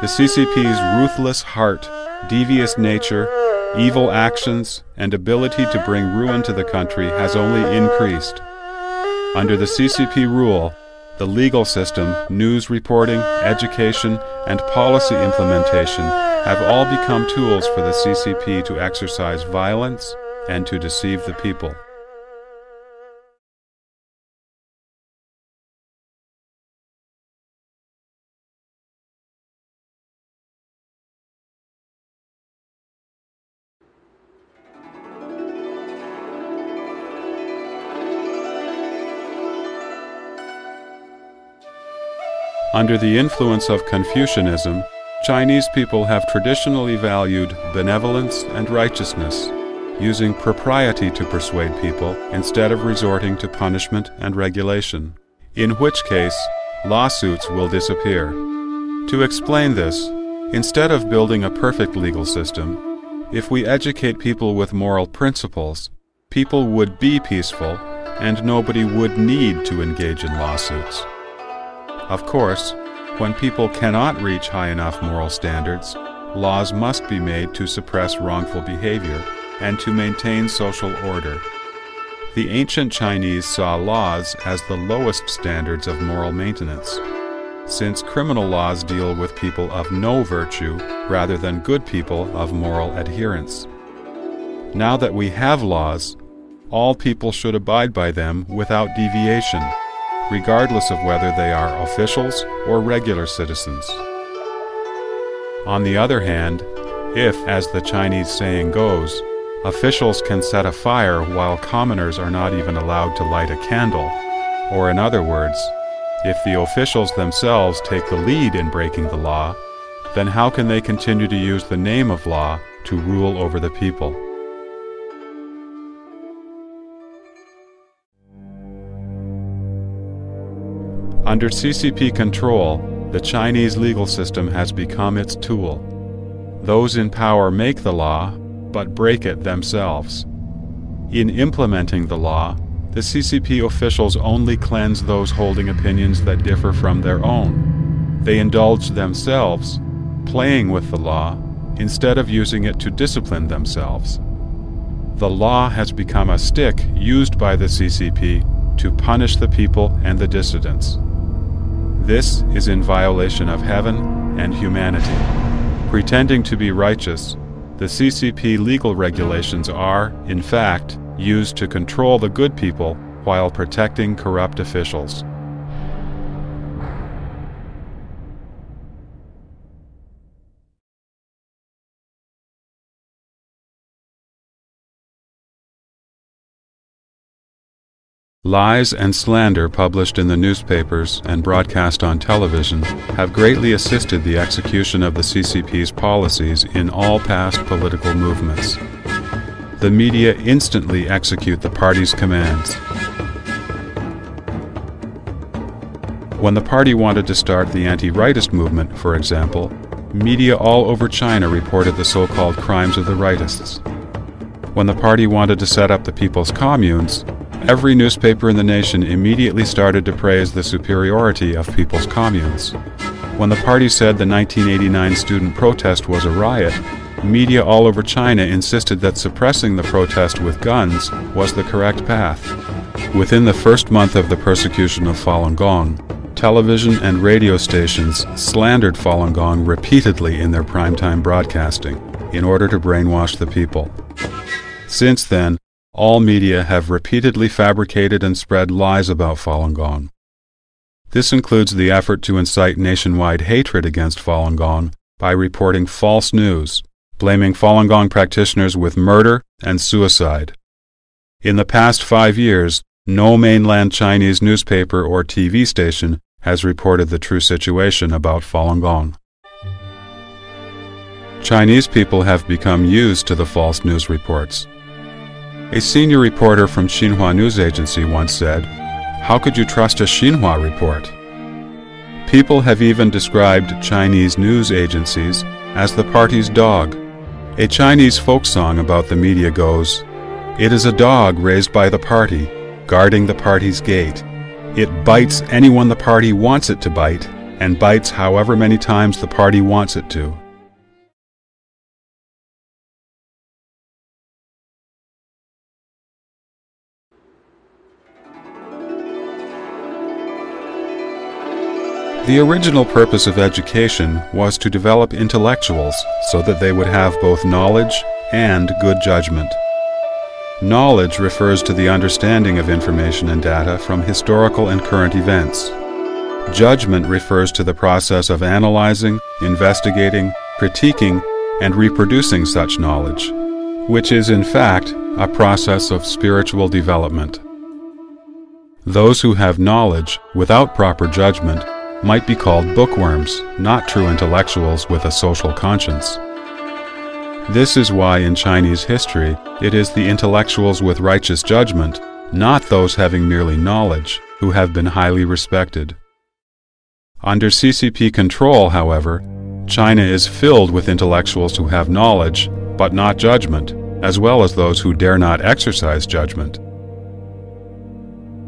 The CCP's ruthless heart, devious nature, evil actions, and ability to bring ruin to the country has only increased. Under the CCP rule, the legal system, news reporting, education, and policy implementation have all become tools for the CCP to exercise violence and to deceive the people. Under the influence of Confucianism, Chinese people have traditionally valued benevolence and righteousness, using propriety to persuade people instead of resorting to punishment and regulation, in which case lawsuits will disappear. To explain this, instead of building a perfect legal system, if we educate people with moral principles, people would be peaceful and nobody would need to engage in lawsuits. Of course, when people cannot reach high enough moral standards, laws must be made to suppress wrongful behavior and to maintain social order. The ancient Chinese saw laws as the lowest standards of moral maintenance, since criminal laws deal with people of no virtue rather than good people of moral adherence. Now that we have laws, all people should abide by them without deviation, regardless of whether they are officials or regular citizens. On the other hand, if, as the Chinese saying goes, officials can set a fire while commoners are not even allowed to light a candle, or in other words, if the officials themselves take the lead in breaking the law, then how can they continue to use the name of law to rule over the people? Under CCP control, the Chinese legal system has become its tool. Those in power make the law, but break it themselves. In implementing the law, the CCP officials only cleanse those holding opinions that differ from their own. They indulge themselves, playing with the law, instead of using it to discipline themselves. The law has become a stick used by the CCP to punish the people and the dissidents. This is in violation of heaven and humanity. Pretending to be righteous, the CCP legal regulations are, in fact, used to control the good people while protecting corrupt officials. Lies and slander published in the newspapers and broadcast on television have greatly assisted the execution of the CCP's policies in all past political movements. The media instantly execute the party's commands. When the party wanted to start the anti-rightist movement, for example, media all over China reported the so-called crimes of the rightists. When the party wanted to set up the People's Communes, every newspaper in the nation immediately started to praise the superiority of People's Communes. When the party said the 1989 student protest was a riot, media all over China insisted that suppressing the protest with guns was the correct path. Within the first month of the persecution of Falun Gong, television and radio stations slandered Falun Gong repeatedly in their primetime broadcasting in order to brainwash the people. Since then, all media have repeatedly fabricated and spread lies about Falun Gong. This includes the effort to incite nationwide hatred against Falun Gong by reporting false news, blaming Falun Gong practitioners with murder and suicide. In the past 5 years, no mainland Chinese newspaper or TV station has reported the true situation about Falun Gong. Chinese people have become used to the false news reports. A senior reporter from Xinhua News Agency once said, "How could you trust a Xinhua report?" People have even described Chinese news agencies as the party's dog. A Chinese folk song about the media goes, "It is a dog raised by the party, guarding the party's gate. It bites anyone the party wants it to bite, and bites however many times the party wants it to." The original purpose of education was to develop intellectuals so that they would have both knowledge and good judgment. Knowledge refers to the understanding of information and data from historical and current events. Judgment refers to the process of analyzing, investigating, critiquing, and reproducing such knowledge, which is in fact a process of spiritual development. Those who have knowledge without proper judgment might be called bookworms, not true intellectuals with a social conscience. This is why in Chinese history it is the intellectuals with righteous judgment, not those having merely knowledge, who have been highly respected. Under CCP control, however, China is filled with intellectuals who have knowledge, but not judgment, as well as those who dare not exercise judgment.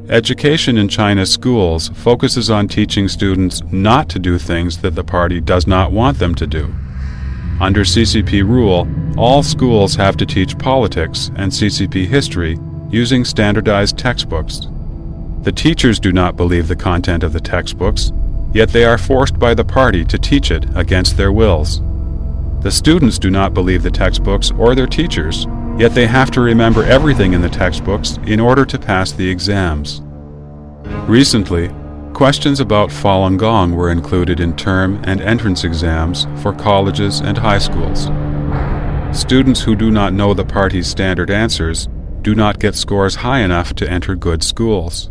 Education in China's schools focuses on teaching students not to do things that the party does not want them to do. Under CCP rule, all schools have to teach politics and CCP history using standardized textbooks. The teachers do not believe the content of the textbooks, yet they are forced by the party to teach it against their wills. The students do not believe the textbooks or their teachers, yet they have to remember everything in the textbooks in order to pass the exams. Recently, questions about Falun Gong were included in term and entrance exams for colleges and high schools. Students who do not know the party's standard answers do not get scores high enough to enter good schools.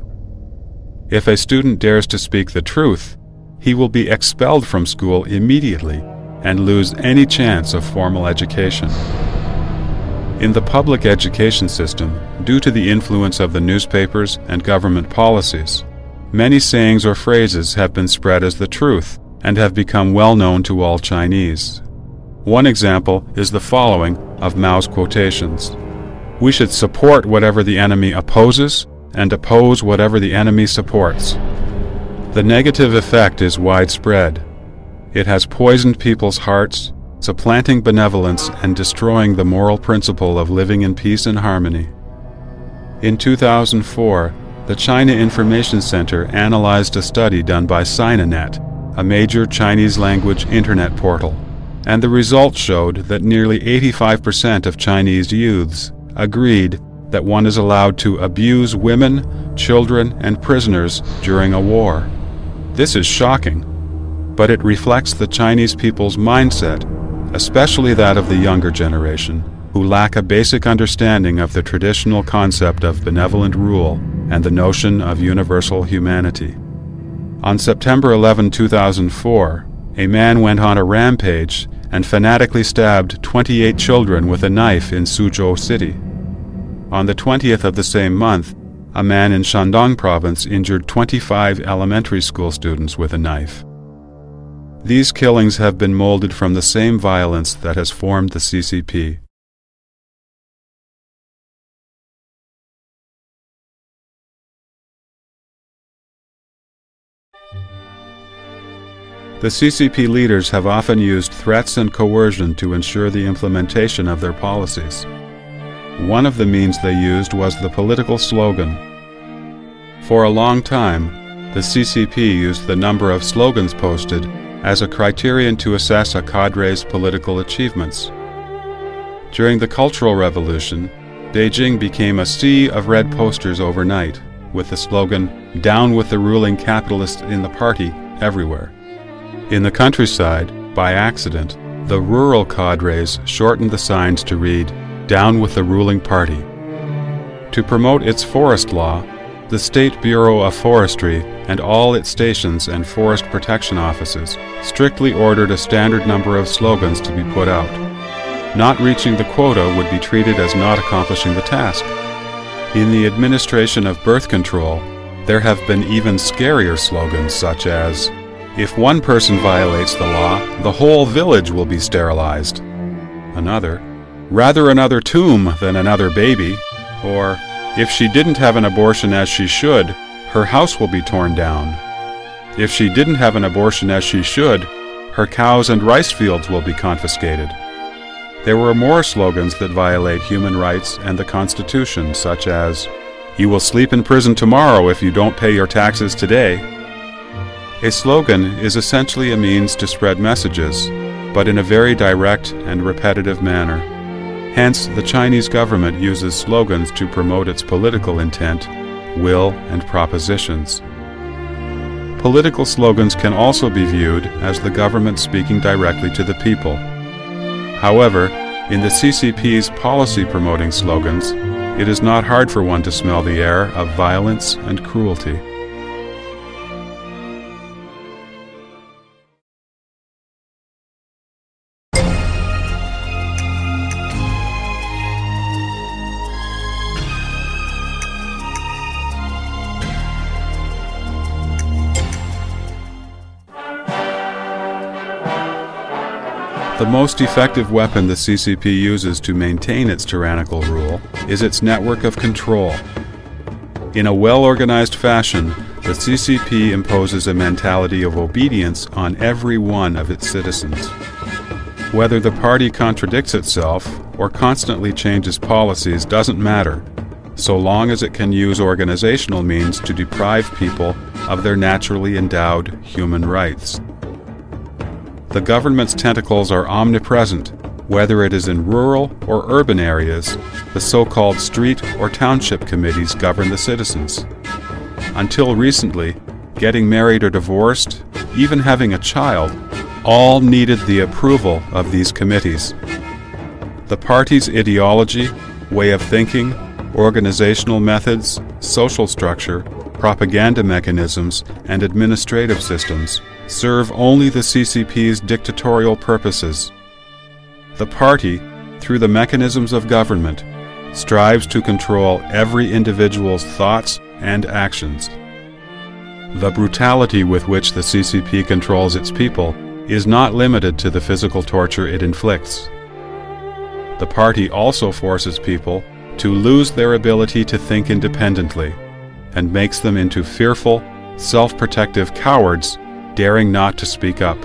If a student dares to speak the truth, he will be expelled from school immediately and lose any chance of formal education. In the public education system, due to the influence of the newspapers and government policies, many sayings or phrases have been spread as the truth and have become well known to all Chinese. One example is the following of Mao's quotations: "We should support whatever the enemy opposes and oppose whatever the enemy supports. The negative effect is widespread. It has poisoned people's hearts, supplanting benevolence and destroying the moral principle of living in peace and harmony. In 2004, the China Information Center analyzed a study done by Sinanet, a major Chinese-language internet portal, and the results showed that nearly 85% of Chinese youths agreed that one is allowed to abuse women, children, and prisoners during a war. This is shocking, but it reflects the Chinese people's mindset, especially that of the younger generation, who lack a basic understanding of the traditional concept of benevolent rule and the notion of universal humanity. On September 11, 2004, a man went on a rampage and fanatically stabbed 28 children with a knife in Suzhou City. On the 20th of the same month, a man in Shandong province injured 25 elementary school students with a knife. These killings have been molded from the same violence that has formed the CCP. The CCP leaders have often used threats and coercion to ensure the implementation of their policies. One of the means they used was the political slogan. For a long time, the CCP used the number of slogans posted as a criterion to assess a cadre's political achievements. During the Cultural Revolution, Beijing became a sea of red posters overnight, with the slogan, "Down with the ruling capitalists in the party," everywhere. In the countryside, by accident, the rural cadres shortened the signs to read, "Down with the ruling party." To promote its forest law, the State Bureau of Forestry and all its stations and forest protection offices strictly ordered a standard number of slogans to be put out. Not reaching the quota would be treated as not accomplishing the task. In the administration of birth control, there have been even scarier slogans such as, "If one person violates the law, the whole village will be sterilized." Another, "Rather another tomb than another baby," or, "If she didn't have an abortion as she should, her house will be torn down. If she didn't have an abortion as she should, her cows and rice fields will be confiscated." There were more slogans that violate human rights and the Constitution, such as, "You will sleep in prison tomorrow if you don't pay your taxes today." A slogan is essentially a means to spread messages, but in a very direct and repetitive manner. Hence, the Chinese government uses slogans to promote its political intent, will, and propositions. Political slogans can also be viewed as the government speaking directly to the people. However, in the CCP's policy-promoting slogans, it is not hard for one to smell the air of violence and cruelty. The most effective weapon the CCP uses to maintain its tyrannical rule is its network of control. In a well-organized fashion, the CCP imposes a mentality of obedience on every one of its citizens. Whether the party contradicts itself or constantly changes policies doesn't matter, so long as it can use organizational means to deprive people of their naturally endowed human rights. The government's tentacles are omnipresent, whether it is in rural or urban areas. The so-called street or township committees govern the citizens. Until recently, getting married or divorced, even having a child, all needed the approval of these committees. The party's ideology, way of thinking, organizational methods, social structure, propaganda mechanisms, and administrative systems serve only the CCP's dictatorial purposes. The party, through the mechanisms of government, strives to control every individual's thoughts and actions. The brutality with which the CCP controls its people is not limited to the physical torture it inflicts. The party also forces people to lose their ability to think independently, and makes them into fearful, self-protective cowards, daring not to speak up.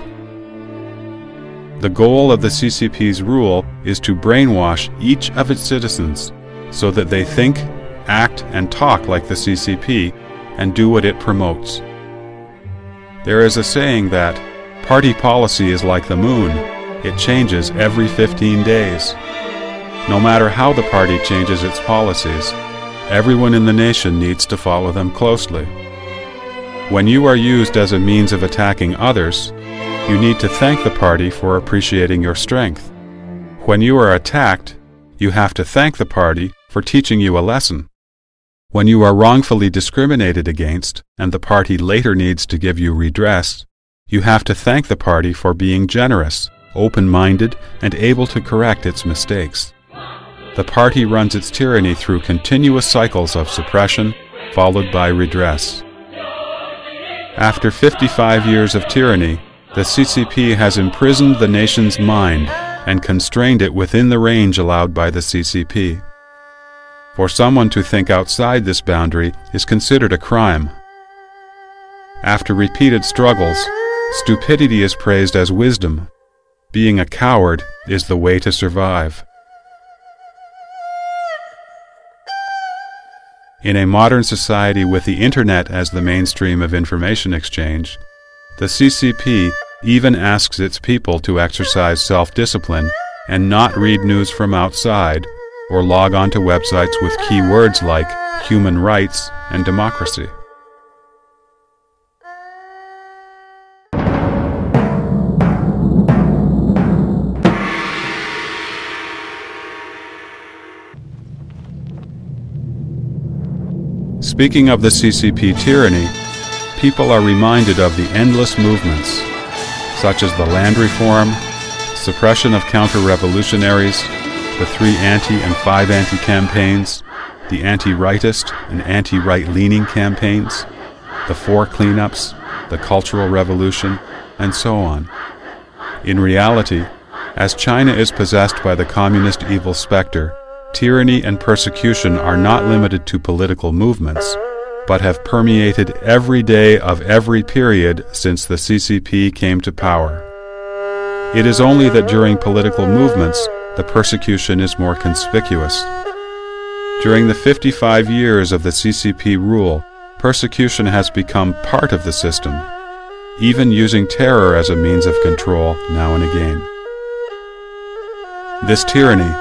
The goal of the CCP's rule is to brainwash each of its citizens so that they think, act, and talk like the CCP and do what it promotes. There is a saying that party policy is like the moon. It changes every 15 days. No matter how the party changes its policies, everyone in the nation needs to follow them closely. When you are used as a means of attacking others, you need to thank the party for appreciating your strength. When you are attacked, you have to thank the party for teaching you a lesson. When you are wrongfully discriminated against, and the party later needs to give you redress, you have to thank the party for being generous, open-minded, and able to correct its mistakes. The party runs its tyranny through continuous cycles of suppression, followed by redress. After 55 years of tyranny, the CCP has imprisoned the nation's mind and constrained it within the range allowed by the CCP. For someone to think outside this boundary is considered a crime. After repeated struggles, stupidity is praised as wisdom. Being a coward is the way to survive. In a modern society with the Internet as the mainstream of information exchange, the CCP even asks its people to exercise self-discipline and not read news from outside or log on to websites with keywords like human rights and democracy. Speaking of the CCP tyranny, people are reminded of the endless movements, such as the land reform, suppression of counter-revolutionaries, the 3 anti- and 5 anti-campaigns, the anti-rightist and anti-right-leaning campaigns, the 4 cleanups, the Cultural Revolution, and so on. In reality, as China is possessed by the communist evil specter, tyranny and persecution are not limited to political movements, but have permeated every day of every period since the CCP came to power. It is only that during political movements, the persecution is more conspicuous. During the 55 years of the CCP rule, persecution has become part of the system, even using terror as a means of control now and again. This tyranny,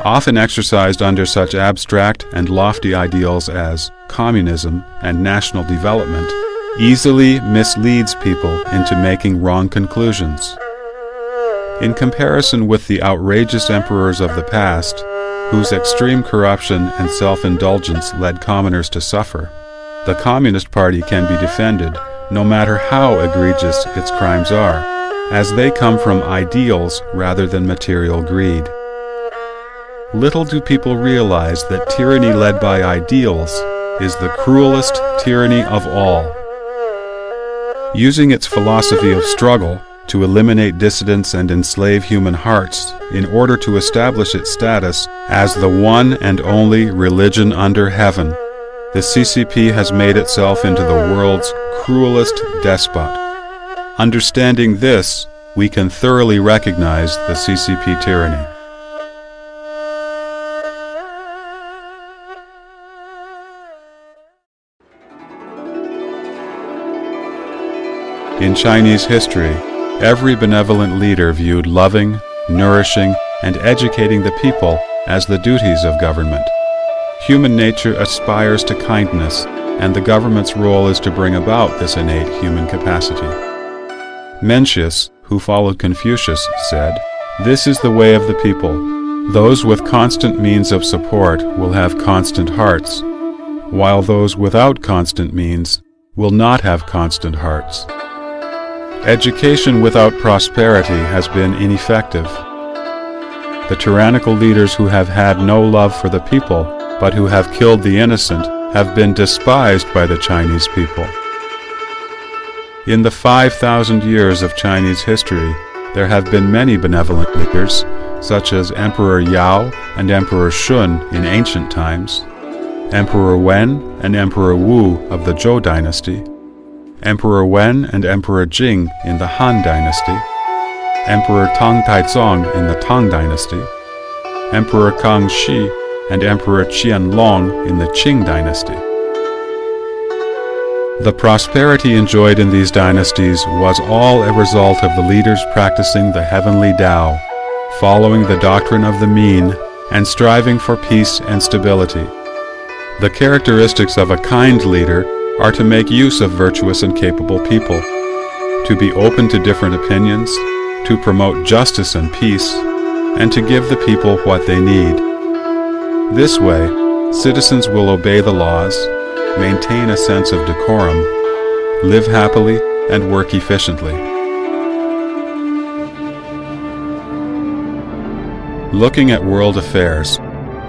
often exercised under such abstract and lofty ideals as communism and national development, easily misleads people into making wrong conclusions. In comparison with the outrageous emperors of the past, whose extreme corruption and self-indulgence led commoners to suffer, the Communist Party can be defended, no matter how egregious its crimes are, as they come from ideals rather than material greed. Little do people realize that tyranny led by ideals is the cruelest tyranny of all. Using its philosophy of struggle to eliminate dissidents and enslave human hearts in order to establish its status as the one and only religion under heaven, the CCP has made itself into the world's cruelest despot. Understanding this, we can thoroughly recognize the CCP tyranny. In Chinese history, every benevolent leader viewed loving, nourishing, and educating the people as the duties of government. Human nature aspires to kindness, and the government's role is to bring about this innate human capacity. Mencius, who followed Confucius, said, "This is the way of the people. Those with constant means of support will have constant hearts, while those without constant means will not have constant hearts." Education without prosperity has been ineffective. The tyrannical leaders who have had no love for the people, but who have killed the innocent, have been despised by the Chinese people. In the 5,000 years of Chinese history, there have been many benevolent leaders, such as Emperor Yao and Emperor Shun in ancient times. Emperor Wen and Emperor Wu of the Zhou dynasty, Emperor Wen and Emperor Jing in the Han dynasty, Emperor Tang Taizong in the Tang dynasty, Emperor Kangxi and Emperor Qianlong in the Qing dynasty. The prosperity enjoyed in these dynasties was all a result of the leaders practicing the heavenly Tao, following the doctrine of the mean, and striving for peace and stability. The characteristics of a kind leader are to make use of virtuous and capable people, to be open to different opinions, to promote justice and peace, and to give the people what they need. This way, citizens will obey the laws, maintain a sense of decorum, live happily, and work efficiently. Looking at world affairs,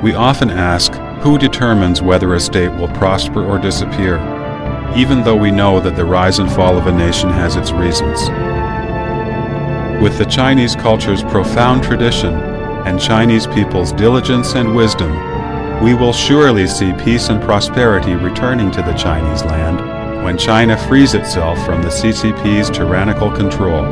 we often ask who determines whether a state will prosper or disappear, even though we know that the rise and fall of a nation has its reasons. With the Chinese culture's profound tradition and Chinese people's diligence and wisdom, we will surely see peace and prosperity returning to the Chinese land when China frees itself from the CCP's tyrannical control.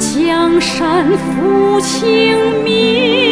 江山抚清明。